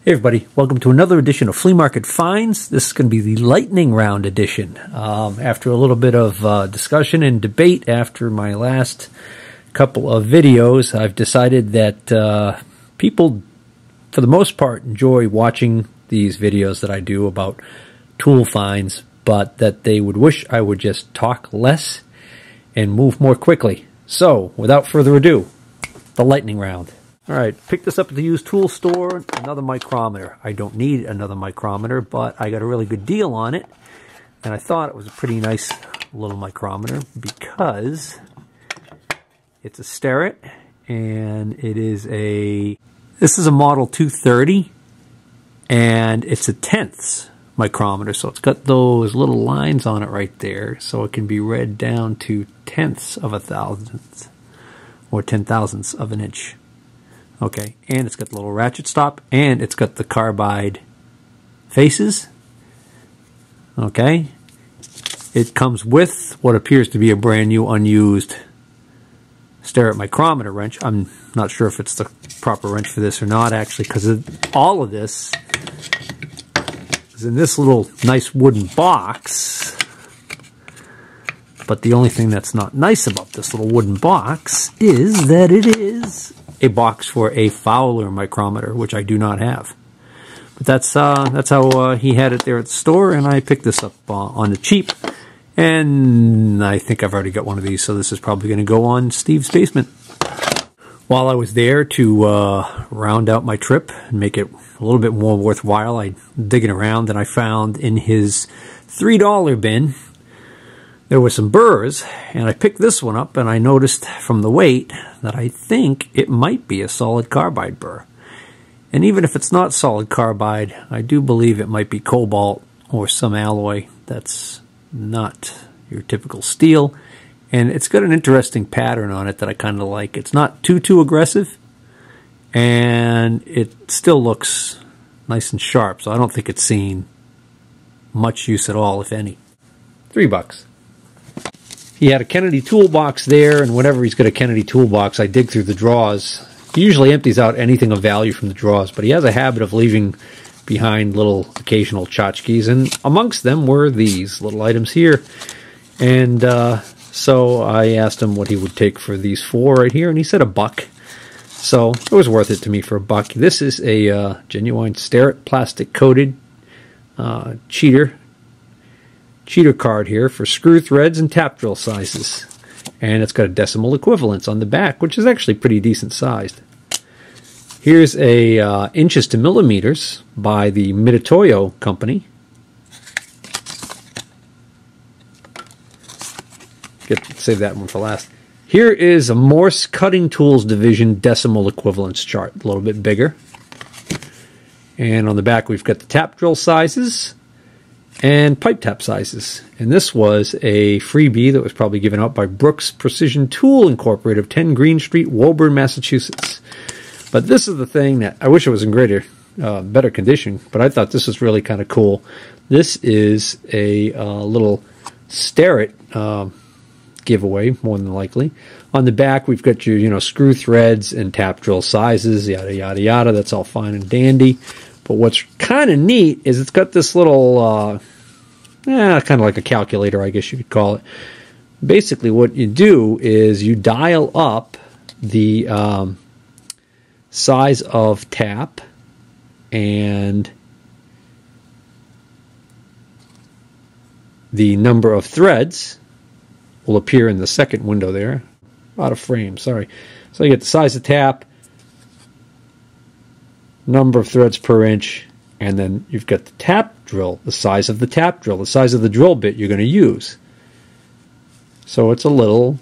Hey everybody, welcome to another edition of Flea Market Finds. This is going to be the lightning round edition. After a little bit of discussion and debate after my last couple of videos, I've decided that people, for the most part, enjoy watching these videos that I do about tool finds, but that they would wish I would just talk less and move more quickly. So, without further ado, the lightning round. Alright, picked this up at the used tool store, another micrometer. I don't need another micrometer, but I got a really good deal on it. And I thought it was a pretty nice little micrometer because it's a Starrett, and this is a model 230, and it's a tenths micrometer. So it's got those little lines on it right there, so it can be read down to tenths of a thousandth, or 10,000ths of an inch. Okay, and it's got the little ratchet stop, and it's got the carbide faces. Okay, it comes with what appears to be a brand new unused Starrett micrometer wrench. I'm not sure if it's the proper wrench for this or not, actually, because all of this is in this little nice wooden box. But the only thing that's not nice about this little wooden box is that it is a box for a Fowler micrometer, which I do not have. But that's how he had it there at the store, and I picked this up on the cheap. And I think I've already got one of these, so this is probably going to go on Steve's basement. While I was there to round out my trip and make it a little bit more worthwhile, I digging around, and I found in his $3 bin there were some burrs, and I picked this one up, and I noticed from the weight that I think it might be a solid carbide burr. And even if it's not solid carbide, I do believe it might be cobalt or some alloy that's not your typical steel. And it's got an interesting pattern on it that I kind of like. It's not too aggressive, and it still looks nice and sharp, so I don't think it's seen much use at all, if any. $3. He had a Kennedy toolbox there, and whenever he's got a Kennedy toolbox, I dig through the drawers. He usually empties out anything of value from the drawers, but he has a habit of leaving behind little occasional tchotchkes, and amongst them were these little items here. And so I asked him what he would take for these four right here, and he said $1. So it was worth it to me for $1. This is a genuine Starrett plastic-coated cheater card here for screw threads and tap drill sizes, and it's got a decimal equivalence on the back, which is actually pretty decent sized. Here's a inches to millimeters by the Mitutoyo company. Save that one for last. Here is a Morse Cutting Tools Division decimal equivalence chart, a little bit bigger, and on the back we've got the tap drill sizes and pipe tap sizes. And this was a freebie that was probably given out by Brooks Precision Tool Incorporated of 10 Green Street, Woburn, Massachusetts. But this is the thing that I wish it was in better condition, but I thought this was really kind of cool. This is a little Starrett giveaway, more than likely. On the back, we've got your screw threads and tap drill sizes, yada, yada, yada. That's all fine and dandy. But what's kind of neat is it's got this little, kind of like a calculator, I guess you could call it. Basically, what you do is you dial up the size of tap and the number of threads will appear in the second window there. Out of frame, sorry. So you get the size of tap, number of threads per inch, and then you've got the tap drill, the size of the tap drill, the size of the drill bit you're going to use. So it's a little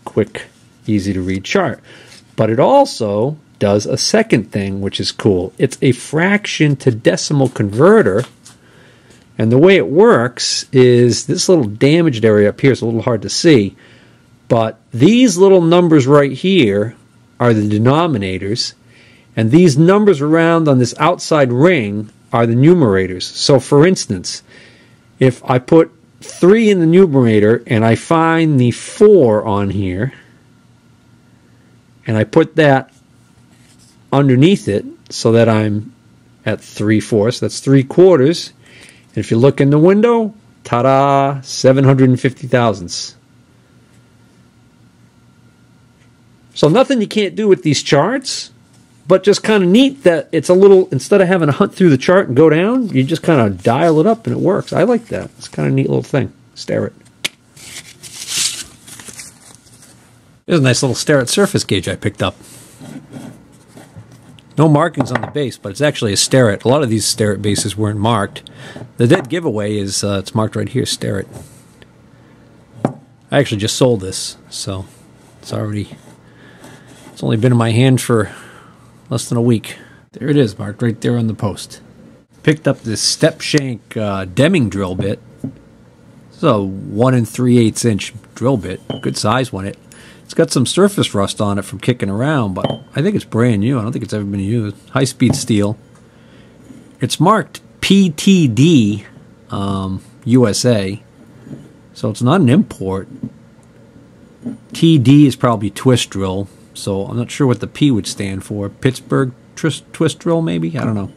quick, easy to read chart. But it also does a second thing, which is cool. It's a fraction to decimal converter, and the way it works is this little damaged area up here is a little hard to see, but these little numbers right here are the denominators, and these numbers around on this outside ring are the numerators. So for instance, if I put 3 in the numerator and I find the 4 on here, and I put that underneath it so that I'm at 3/4. That's 3/4. And if you look in the window, ta-da, 750 thousandths. So nothing you can't do with these charts, but just kind of neat that it's a little, instead of having to hunt through the chart and go down, you just kind of dial it up and it works. I like that. It's kind of a neat little thing. Stare it. There's a nice little Starrett surface gauge I picked up. No markings on the base, but it's actually a Starrett. A lot of these Starrett bases weren't marked. The dead giveaway is it's marked right here, Starrett. I actually just sold this, so it's only been in my hand for less than a week. There it is, marked right there on the post. Picked up this step shank Deming drill bit. This is a 1 3/8 inch drill bit, good size one. It's got some surface rust on it from kicking around, but I think it's brand new. I don't think it's ever been used. High-speed steel. It's marked PTD USA, so it's not an import. TD is probably twist drill, so I'm not sure what the P would stand for. Pittsburgh twist drill, maybe? I don't know.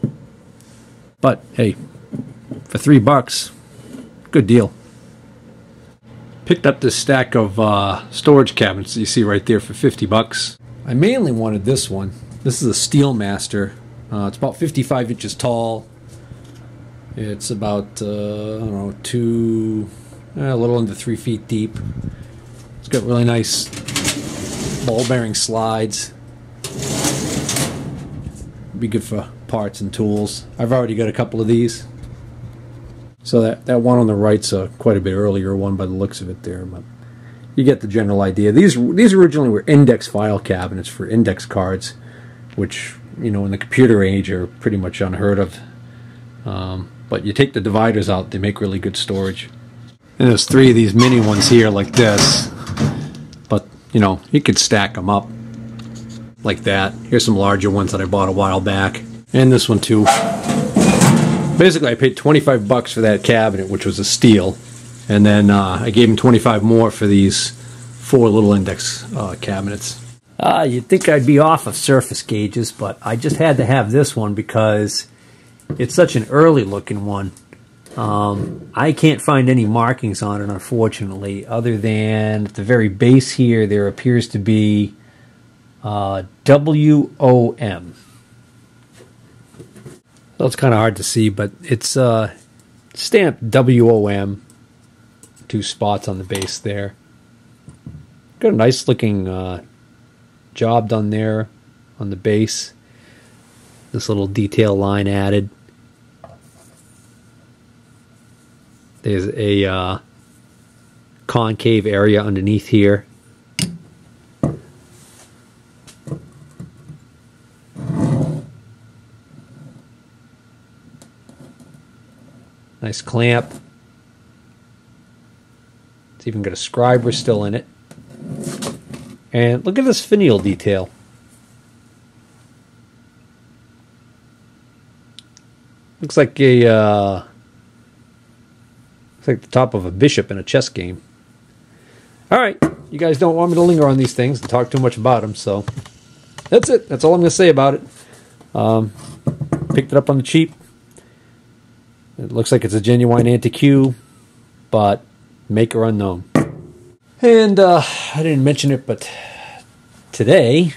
But, hey, for $3, good deal. Picked up this stack of storage cabinets that you see right there for $50. I mainly wanted this one. This is a Steel Master. It's about 55 inches tall. It's about, I don't know, a little under 3 feet deep. It's got really nice ball bearing slides. Be good for parts and tools. I've already got a couple of these. So that one on the right's quite a bit earlier one by the looks of it there, but you get the general idea. These originally were index file cabinets for index cards, which, you know, in the computer age are pretty much unheard of. But you take the dividers out, they make really good storage. And there's 3 of these mini ones here like this, but you know, you could stack them up like that. Here's some larger ones that I bought a while back, and this one too. Basically, I paid $25 for that cabinet, which was a steel, and then I gave him 25 more for these 4 little index cabinets. You'd think I'd be off of surface gauges, but I just had to have this one because it's such an early looking one. I can't find any markings on it, unfortunately, other than at the very base here there appears to be WOM. So it's kind of hard to see, but it's stamped WOM, 2 spots on the base there. Got a nice looking job done there on the base. This little detail line added. There's a concave area underneath here. Nice clamp. It's even got a scriber still in it. And look at this finial detail. Looks like a looks like the top of a bishop in a chess game. All right, you guys don't want me to linger on these things and talk too much about them, so that's it. That's all I'm going to say about it. Picked it up on the cheap. It looks like it's a genuine anti-Q, but maker unknown. And I didn't mention it, but today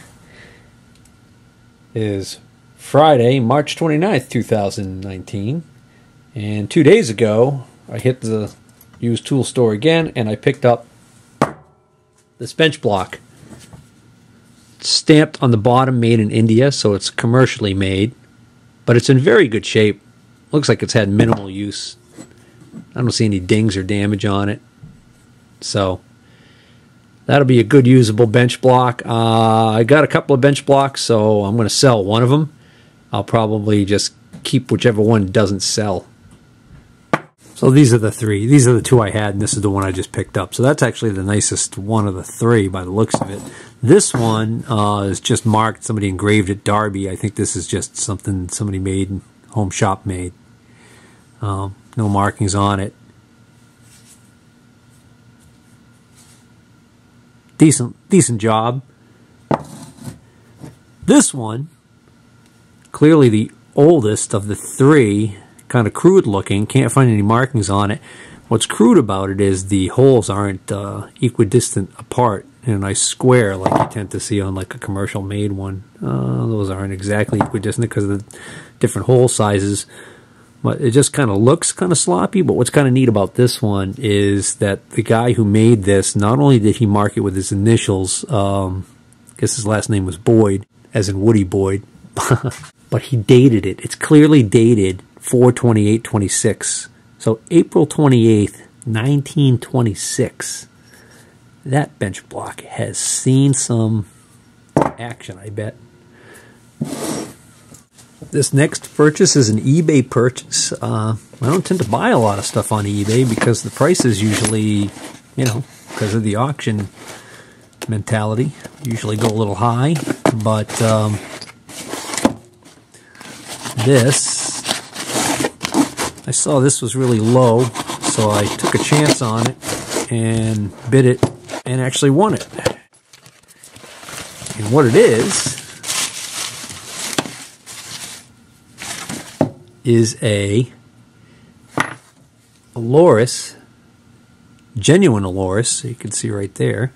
is Friday, March 29th, 2019. And 2 days ago, I hit the used tool store again, and I picked up this bench block. It's stamped on the bottom, made in India, so it's commercially made. But it's in very good shape. Looks like it's had minimal use. I don't see any dings or damage on it. So that'll be a good usable bench block. I got a couple of bench blocks, so I'm going to sell one of them. I'll probably just keep whichever one doesn't sell. So these are the 3. These are the 2 I had, and this is the one I just picked up. So that's actually the nicest one of the 3 by the looks of it. This one is just marked. Somebody engraved it Derby. I think this is just something somebody made, home shop made. No markings on it. Decent job. This one, clearly the oldest of the three, kind of crude looking, can't find any markings on it. What's crude about it is the holes aren't equidistant apart in a nice square like you tend to see on like a commercial made one. Those aren't exactly equidistant because of the different hole sizes, but it just kind of looks kind of sloppy. But what's kind of neat about this one is that the guy who made this, not only did he mark it with his initials, I guess his last name was Boyd, as in Woody Boyd, but he dated it. It's clearly dated 4/28/26. So April 28th, 1926. That bench block has seen some action, I bet. This next purchase is an eBay purchase. I don't tend to buy a lot of stuff on eBay because the prices usually, you know, because of the auction mentality, usually go a little high. But this, I saw this was really low, so I took a chance on it and bid it and actually won it. And what it is a Loris, genuine Loris, you can see right there.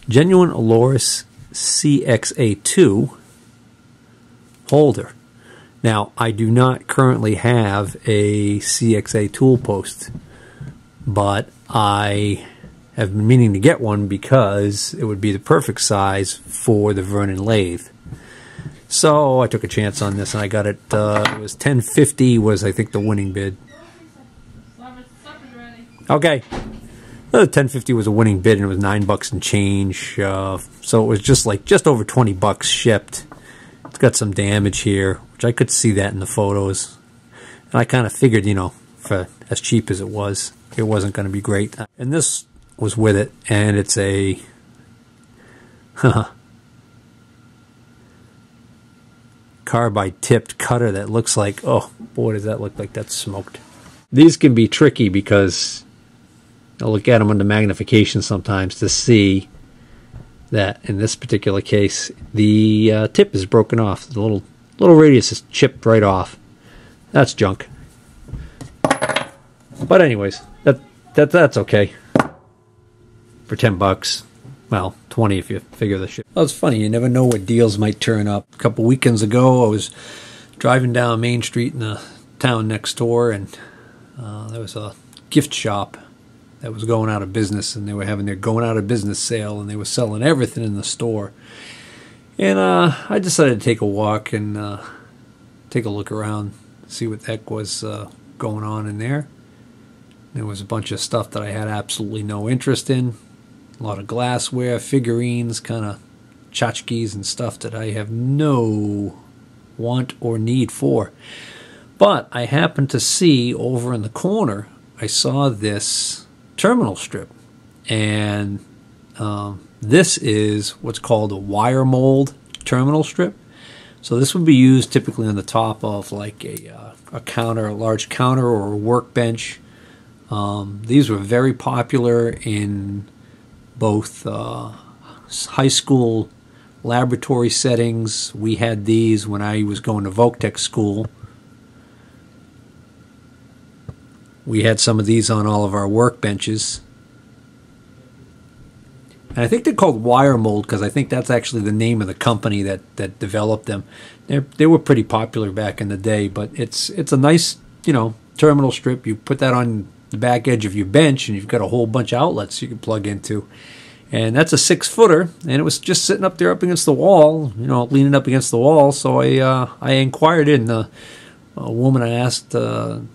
Genuine Loris CXA2 holder. Now, I do not currently have a CXA tool post, but I have been meaning to get one because it would be the perfect size for the Vernon lathe. So I took a chance on this and I got it. It was $10.50 was, I think, the winning bid. Okay. $10.50 was a winning bid and it was $9 and change. So it was just over $20 shipped. It's got some damage here, which I could see that in the photos. And I kind of figured, you know, for as cheap as it wasn't going to be great. And this was with it, and it's a carbide tipped cutter that looks like, oh boy, does that look like that's smoked. These can be tricky because I'll look at them under magnification sometimes to see that in this particular case the tip is broken off. The little radius is chipped right off. That's junk. But anyways, that's okay. For $10. Well, 20 if you figure the shit. Well, it's funny, you never know what deals might turn up. A couple weekends ago I was driving down Main Street in the town next door, and there was a gift shop that was going out of business, and they were having their going out of business sale, and they were selling everything in the store. And I decided to take a walk and take a look around, see what the heck was going on in there. There was a bunch of stuff that I had absolutely no interest in. A lot of glassware, figurines, kind of tchotchkes and stuff that I have no want or need for. But I happened to see over in the corner, I saw this terminal strip, and this is what's called a wire mold terminal strip. So this would be used typically on the top of like a counter, a large counter or a workbench. These were very popular in both high school laboratory settings. We had these when I was going to Voctech school. We had some of these on all of our workbenches. And I think they're called wire mold because I think that's actually the name of the company that developed them. They were pretty popular back in the day, but it's a nice, you know, terminal strip. You put that on the back edge of your bench and you've got a whole bunch of outlets you can plug into. And that's a 6-footer, and it was just sitting up there up against the wall, you know, leaning up against the wall. So I inquired in. A woman I asked the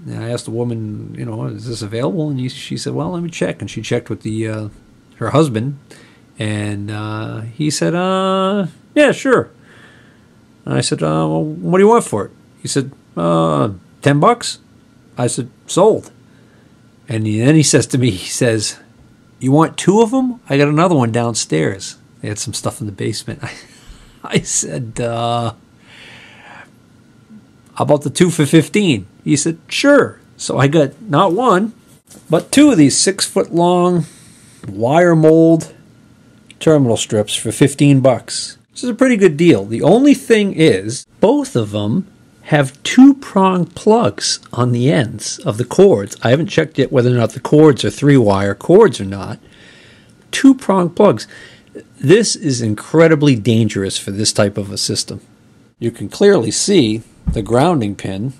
woman, you know, is this available? And she said, well, let me check. And she checked with her husband, and he said, yeah, sure. And I said, well, what do you want for it? He said, $10. I said, sold. And then he says to me, he says, you want 2 of them? I got another one downstairs. They had some stuff in the basement. I said, how about the 2 for $15? He said, sure. So I got not 1, but 2 of these 6-foot long wire mold terminal strips for $15. This is a pretty good deal. The only thing is, both of them have two-prong plugs on the ends of the cords. I haven't checked yet whether or not the cords are 3-wire cords or not. Two-prong plugs. This is incredibly dangerous for this type of a system. You can clearly see the grounding pin.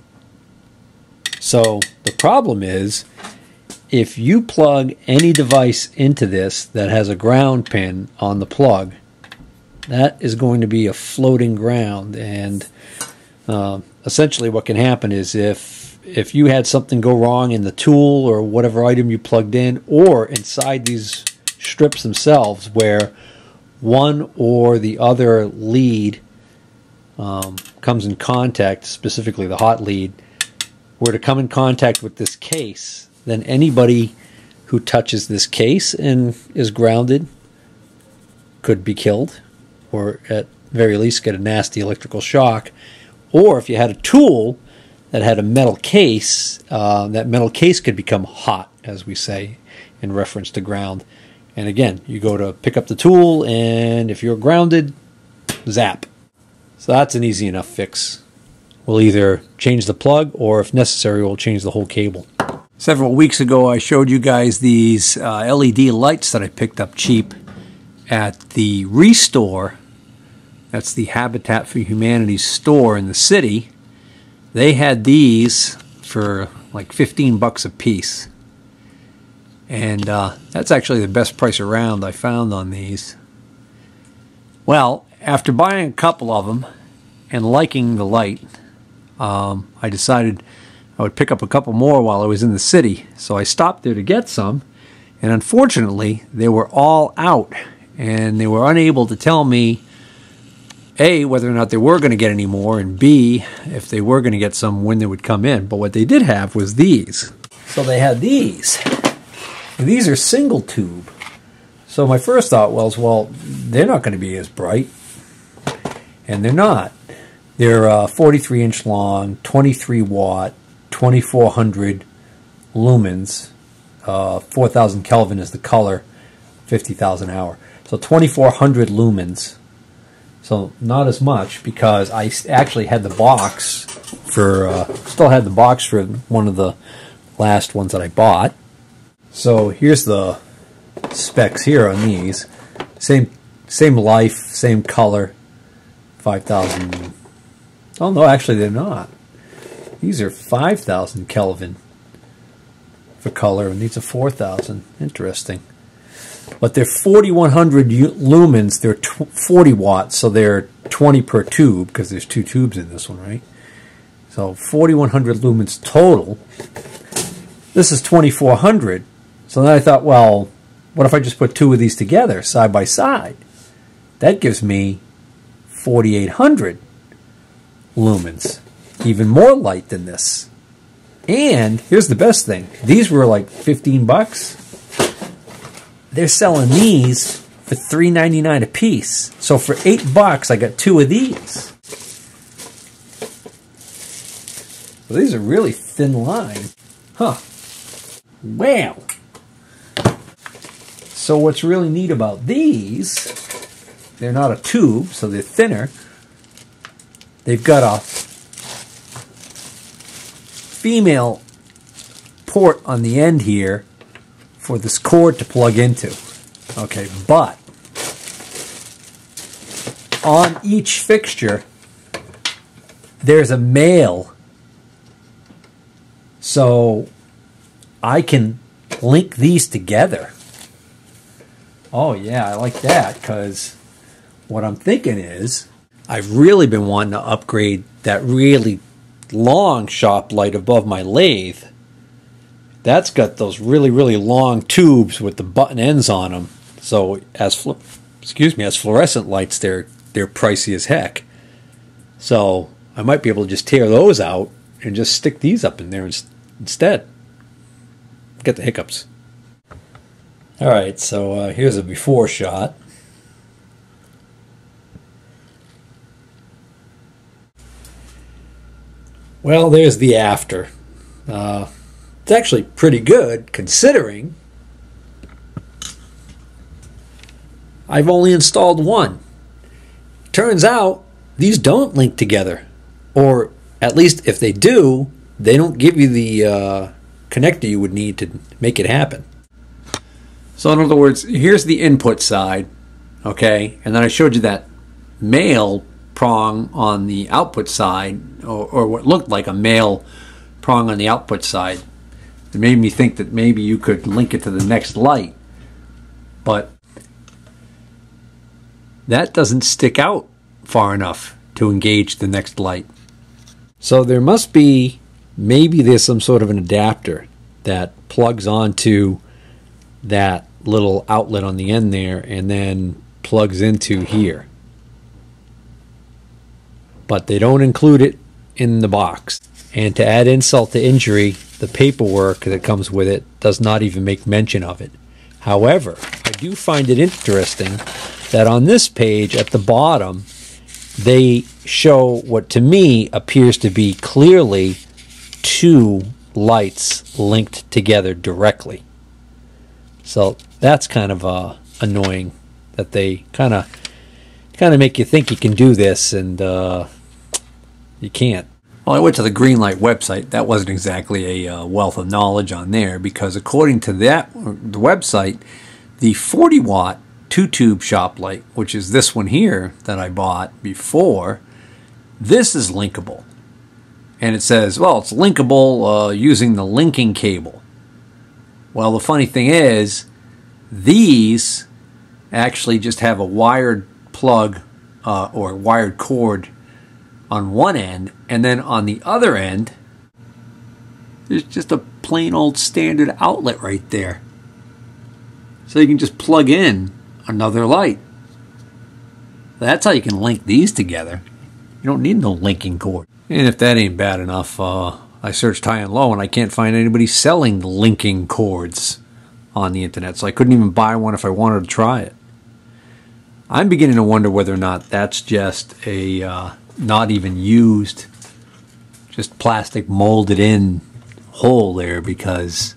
So the problem is, if you plug any device into this that has a ground pin on the plug, that is going to be a floating ground. And essentially what can happen is if you had something go wrong in the tool or whatever item you plugged in, or inside these strips themselves where one or the other lead comes in contact, specifically the hot lead, were to come in contact with this case, then anybody who touches this case and is grounded could be killed, or at very least get a nasty electrical shock. Or if you had a tool that had a metal case, that metal case could become hot, as we say, in reference to ground. And again, you go to pick up the tool, and if you're grounded, zap. So that's an easy enough fix. We'll either change the plug, or if necessary, we'll change the whole cable. Several weeks ago, I showed you guys these LED lights that I picked up cheap at the Restore. That's the Habitat for Humanity store in the city. They had these for like 15 bucks a piece. And that's actually the best price around I found on these. Well, after buying a couple of them and liking the light, I decided I would pick up a couple more while I was in the city. So I stopped there to get some, and unfortunately they were all out, and they were unable to tell me A, whether or not they were going to get any more, and B, if they were going to get some, when they would come in. But what they did have was these. So they had these. And these are single tube. So my first thought was, well, they're not going to be as bright. And they're not. They're 43-inch long, 23 watt, 2400 lumens, 4000 Kelvin is the color, 50,000 hour. So 2400 lumens. So not as much, because I actually had the box for, still had the box for one of the last ones that I bought. So here's the specs here on these. Same life, same color, 5,000. Oh no, actually they're not. These are 5,000 Kelvin for color, and these are 4,000. Interesting. But they're 4,100 lumens. They're 40 watts, so they're 20 per tube, because there's 2 tubes in this one, right? So 4,100 lumens total. This is 2,400. So then I thought, well, what if I just put 2 of these together, side by side? That gives me 4,800 lumens. Even more light than this. And here's the best thing. These were like 15 bucks. They're selling these for $3.99 a piece. So for 8 bucks, I got 2 of these. Well, these are really thin line. Huh. Wow. So what's really neat about these, they're not a tube, so they're thinner. They've got a female port on the end here for this cord to plug into. Okay, but on each fixture there's a male, so I can link these together. Oh yeah, I like that, because what I'm thinking is I've really been wanting to upgrade that really long shop light above my lathe. That's got those really, really long tubes with the button ends on them. So as fluorescent lights, they're pricey as heck. So I might be able to just tear those out and just stick these up in there instead. Get the hiccups. All right, so here's a before shot. Well, there's the after. It's actually pretty good, considering I've only installed one. Turns out these don't link together, or at least if they do, they don't give you the connector you would need to make it happen. So in other words, here's the input side, okay, and then I showed you that male prong on the output side, or what looked like a male prong on the output side. It made me think that maybe you could link it to the next light, but that doesn't stick out far enough to engage the next light. So there must be, maybe there's some sort of an adapter that plugs onto that little outlet on the end there and then plugs into here. But they don't include it in the box. And to add insult to injury, the paperwork that comes with it does not even make mention of it. However, I do find it interesting that on this page at the bottom, they show what to me appears to be clearly two lights linked together directly. So that's kind of annoying that they kind of make you think you can do this and you can't. Well, I went to the Greenlight website. That wasn't exactly a wealth of knowledge on there, because according to the website, the 40 watt 2-tube shop light, which is this one here that I bought before, this is linkable. And it says, well, it's linkable using the linking cable. Well, the funny thing is, these actually just have a wired plug or wired cord on one end, and then on the other end, there's just a plain old standard outlet right there. So you can just plug in another light. That's how you can link these together. You don't need no linking cord. And if that ain't bad enough, I searched high and low and I can't find anybody selling linking cords on the internet, so I couldn't even buy one if I wanted to try it. I'm beginning to wonder whether or not that's just a not even used, just plastic molded in hole there, because,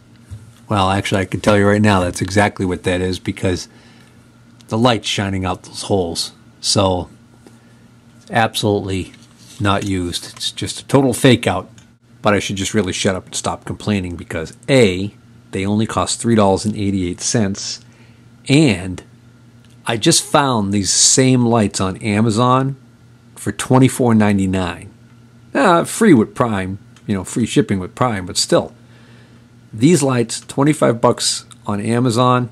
well, actually I can tell you right now that's exactly what that is, because the light's shining out those holes. So it's absolutely not used. It's just a total fake out. But I should just really shut up and stop complaining, because A, they only cost $3.88, and I just found these same lights on Amazon for $24.99. Free with Prime, free shipping with Prime, but still. These lights, $25 on Amazon,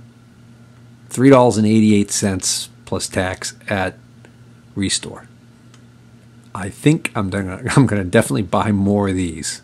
$3.88 plus tax at Restore. I think I'm gonna definitely buy more of these.